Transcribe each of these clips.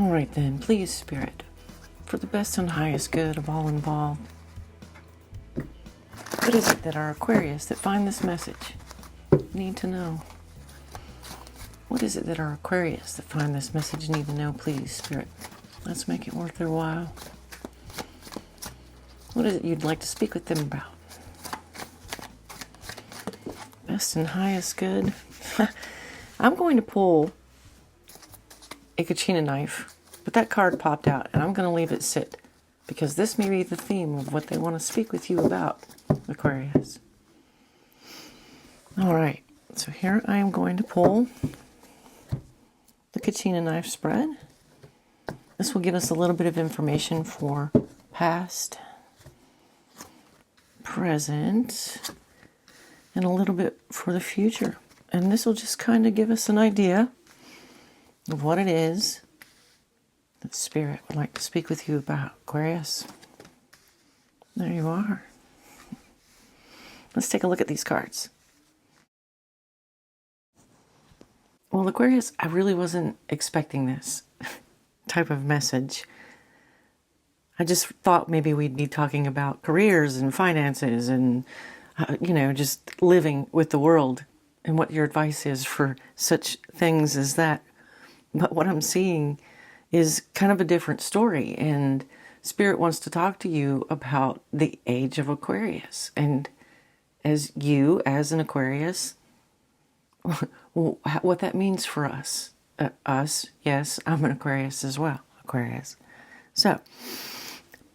All right then, please, Spirit, for the best and highest good of all involved, what is it that our Aquarius that find this message need to know? What is it that our Aquarius that find this message need to know? Please, Spirit, let's make it worth their while. What is it you'd like to speak with them about? Best and highest good. I'm going to pull a Kachina knife, but that card popped out, and I'm going to leave it sit because this may be the theme of what they want to speak with you about, Aquarius. All right, so here I am going to pull the Kachina knife spread. This will give us a little bit of information for past, present, and a little bit for the future. And this will just kind of give us an idea of what it is that Spirit would like to speak with you about, Aquarius. There you are. Let's take a look at these cards. Well, Aquarius, I really wasn't expecting this type of message. I just thought maybe we'd be talking about careers and finances and, just living with the world and what your advice is for such things as that. But what I'm seeing is kind of a different story, and Spirit wants to talk to you about the Age of Aquarius. And as you, as an Aquarius, what that means for us. Us, yes, I'm an Aquarius as well, Aquarius. So,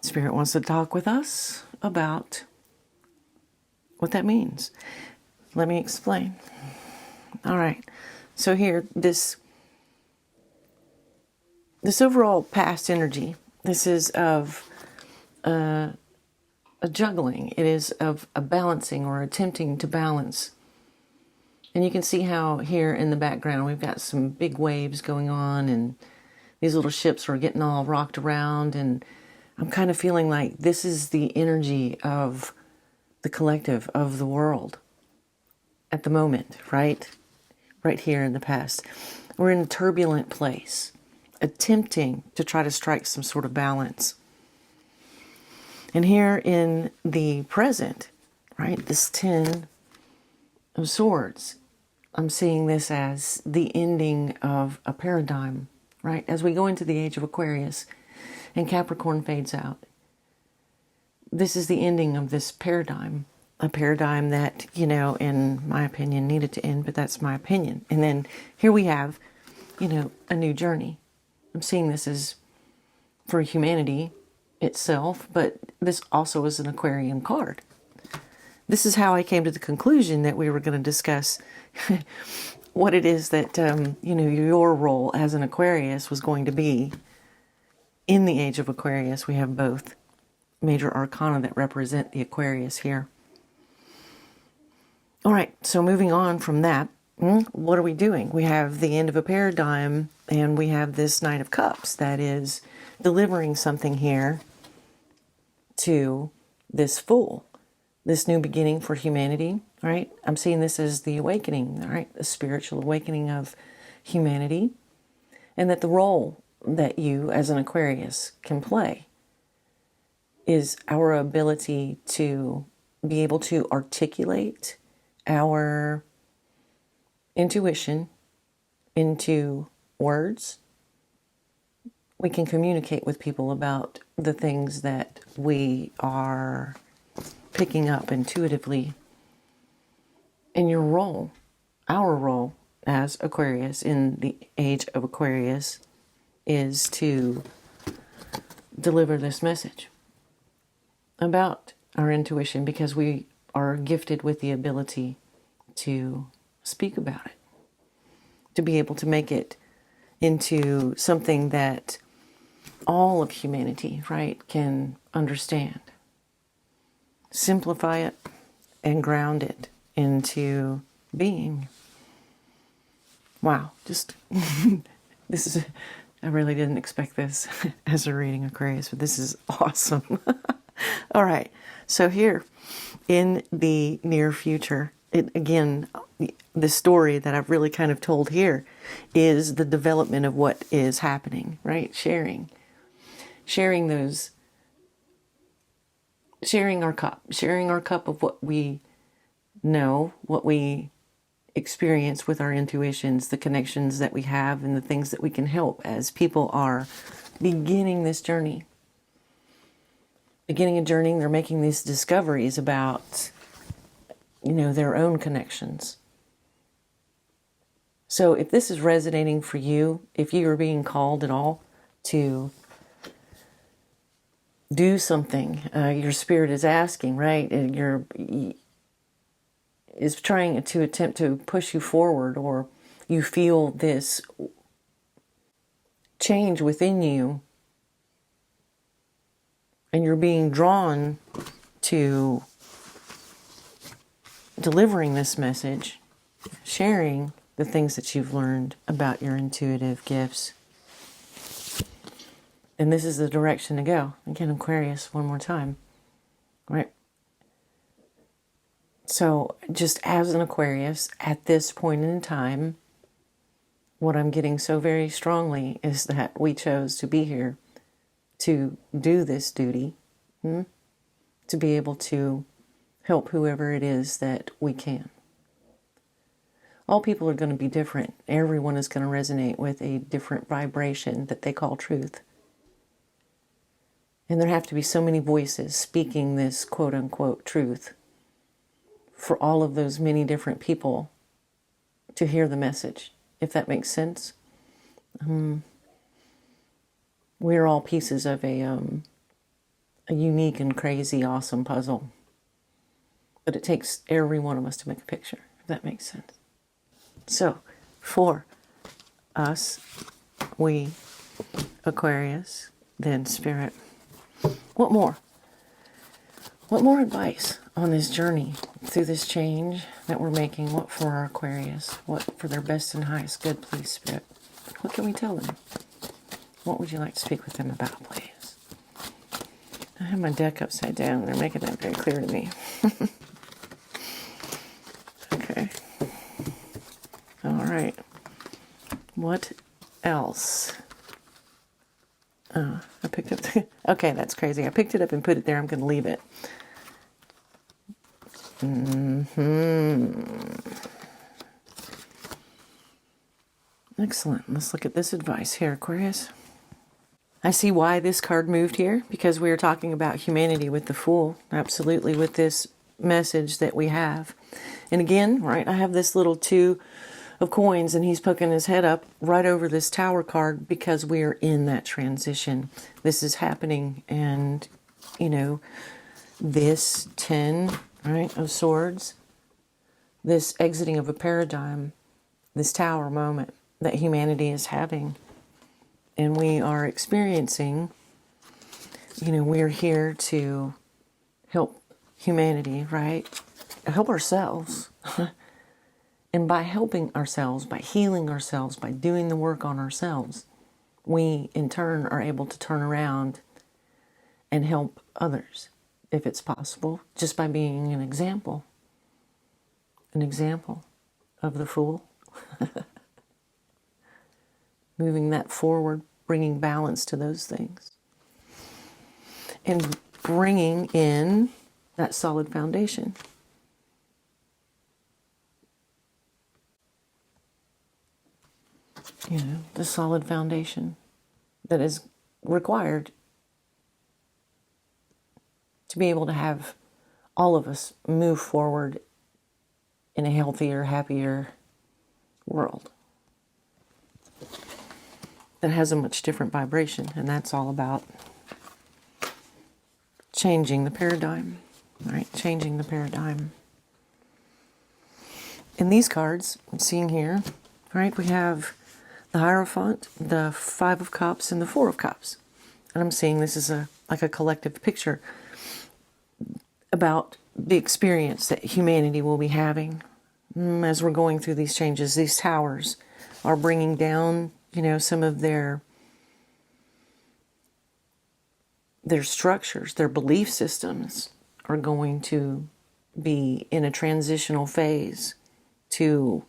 Spirit wants to talk with us about what that means. Let me explain. All right, so here, this overall past energy, this is of a juggling. It is of a balancing or attempting to balance. And you can see how here in the background we've got some big waves going on, and these little ships are getting all rocked around, and I'm kind of feeling like this is the energy of the collective of the world at the moment, right? Right here in the past. We're in a turbulent place, attempting to try to strike some sort of balance. And here in the present, right, this 10 of Swords, I'm seeing this as the ending of a paradigm, right? As we go into the Age of Aquarius and Capricorn fades out, this is the ending of this paradigm, a paradigm that, in my opinion, needed to end, but that's my opinion. And then here we have, a new journey. I'm seeing this as for humanity itself, but this also is an Aquarian card. This is how I came to the conclusion that we were going to discuss what it is that, your role as an Aquarius was going to be. In the Age of Aquarius, we have both major arcana that represent the Aquarius here. All right, so moving on from that, what are we doing? We have the end of a paradigm, and we have this Knight of Cups that is delivering something here to this Fool. This new beginning for humanity, right? I'm seeing this as the awakening, right? The spiritual awakening of humanity. And that the role that you as an Aquarius can play is our ability to be able to articulate our intuition into words. We can communicate with people about the things that we are picking up intuitively. And your role, our role as Aquarius in the Age of Aquarius, is to deliver this message about our intuition, because we are gifted with the ability to speak about it, to be able to make it into something that all of humanity, right, can understand. Simplify it and ground it into being. Wow, just I really didn't expect this as a reading, Aquarius, but this is awesome. All right, so here in the near future, it again, the story that I've really kind of told here is the development of what is happening, right? Sharing those, sharing our cup of what we know, what we experience with our intuitions, the connections that we have, and the things that we can help as people are beginning this journey. Beginning a journey, they're making these discoveries about, their own connections. So if this is resonating for you, if you are being called at all to do something, your spirit is asking, right? And is trying to attempt to push you forward, or you feel this change within you, and you're being drawn to delivering this message, sharing the things that you've learned about your intuitive gifts. And this is the direction to go. Again, Aquarius, one more time. Right? So, just as an Aquarius, at this point in time, what I'm getting so very strongly is that we chose to be here to do this duty, to be able to help whoever it is that we can. All people are going to be different. Everyone is going to resonate with a different vibration that they call truth. And there have to be so many voices speaking this quote-unquote truth for all of those many different people to hear the message, if that makes sense. We're all pieces of a unique and crazy, awesome puzzle. But it takes every one of us to make a picture, if that makes sense. So, for us, we, Aquarius, then Spirit, what more? What more advice on this journey through this change that we're making? What for our Aquarius? What for their best and highest good, please, Spirit? What can we tell them? What would you like to speak with them about, please? I have my deck upside down. They're making that very clear to me. Okay. All right. What else? I picked up okay, that's crazy. I picked it up and put it there. I'm going to leave it. Excellent. Let's look at this advice here, Aquarius. I see why this card moved here, because we are talking about humanity with the Fool. Absolutely, with this message that we have. And again, right, I have this little 2 of coins, and he's poking his head up right over this Tower card, because we are in that transition. This is happening, and, this 10, right, of Swords, this exiting of a paradigm, this Tower moment that humanity is having, and we are experiencing, we're here to help humanity, right? Help ourselves. And by helping ourselves, by healing ourselves, by doing the work on ourselves, we in turn are able to turn around and help others, if it's possible, just by being an example of the Fool. Moving that forward, bringing balance to those things. And bringing in that solid foundation. The solid foundation that is required to be able to have all of us move forward in a healthier, happier world that has a much different vibration. And that's all about changing the paradigm, right? Changing the paradigm. In these cards, I'm seeing here, right, we have the Hierophant, the 5 of Cups, and the 4 of Cups. And I'm seeing this is like a collective picture about the experience that humanity will be having as we're going through these changes. These towers are bringing down, some of their structures, their belief systems are going to be in a transitional phase to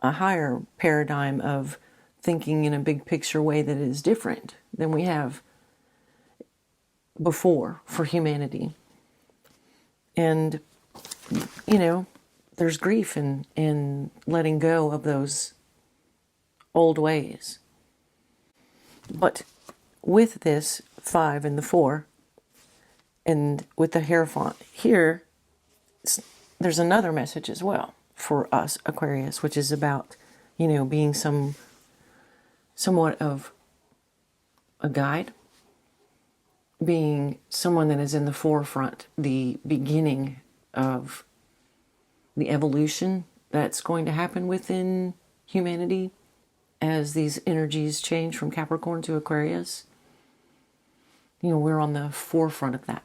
a higher paradigm of thinking in a big picture way that is different than we have before for humanity. And, you know, there's grief in letting go of those old ways. But with this 5 and the 4, and with the Hierophant here, there's another message as well for us, Aquarius, which is about, you know, being somewhat of a guide, being someone that is in the forefront, the beginning of the evolution that's going to happen within humanity as these energies change from Capricorn to Aquarius. You know, we're on the forefront of that.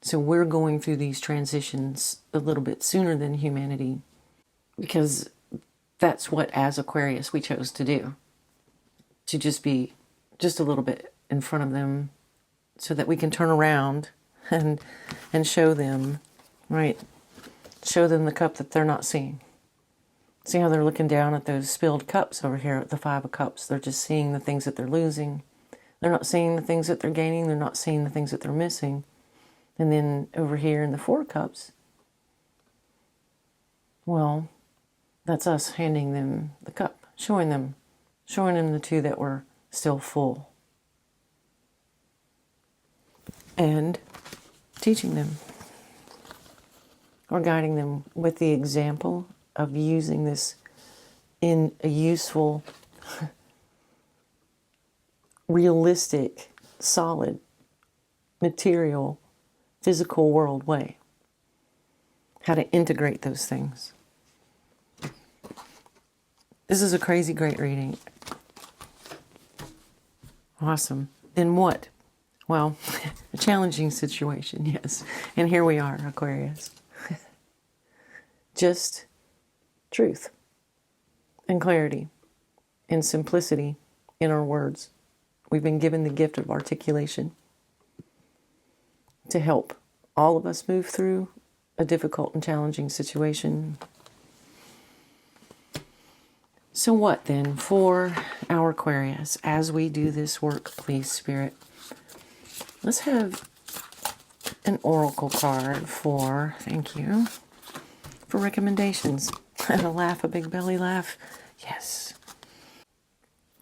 So we're going through these transitions a little bit sooner than humanity, because that's what, as Aquarius, we chose to do. To just be just a little bit in front of them so that we can turn around and show them, right? Show them the cup that they're not seeing. See how they're looking down at those spilled cups over here at the 5 of Cups. They're just seeing the things that they're losing. They're not seeing the things that they're gaining. They're not seeing the things that they're missing. And then over here in the 4 Cups, well, that's us handing them the cup, showing them the 2 that were still full. And teaching them or guiding them with the example of using this in a useful, realistic, solid, material, physical world way. How to integrate those things. This is a crazy great reading. Awesome. Then what? Well, a challenging situation, yes. And here we are, Aquarius. Just truth and clarity and simplicity in our words. We've been given the gift of articulation to help all of us move through a difficult and challenging situation. So what then for our Aquarius as we do this work, please, Spirit? Let's have an oracle card for, thank you, for recommendations. And a laugh, a big belly laugh. Yes.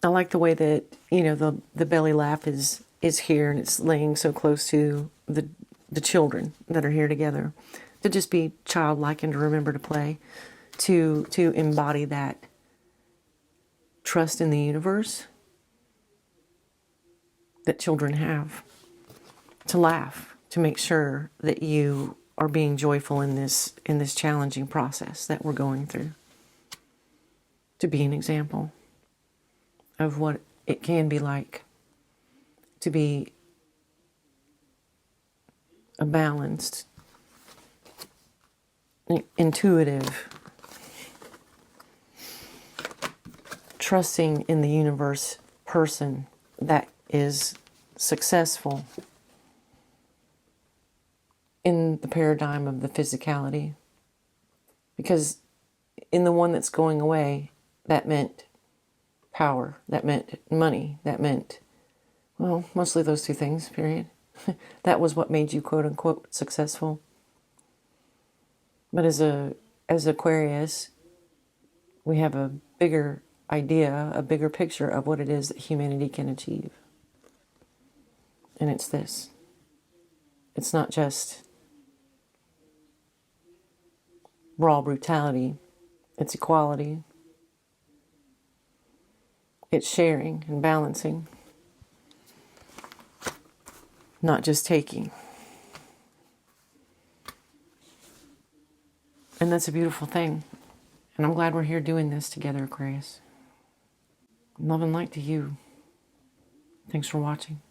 I like the way that, you know, the belly laugh is here and it's laying so close to the children that are here together. To just be childlike and to remember to play. To embody that trust in the universe that children have. To laugh. To make sure that you are being joyful in this challenging process that we're going through. To be an example of what it can be like to be a balanced, intuitive, trusting in the universe person that is successful in the paradigm of the physicality. Because in the one that's going away, that meant power, that meant money, that meant, well, mostly those 2 things, period. That was what made you quote unquote successful. But as Aquarius, we have a bigger idea, a bigger picture of what it is that humanity can achieve. And it's this. It's not just raw brutality. It's equality. It's sharing and balancing. Not just taking. And that's a beautiful thing. And I'm glad we're here doing this together, Aquarius. Love and light to you. Thanks for watching.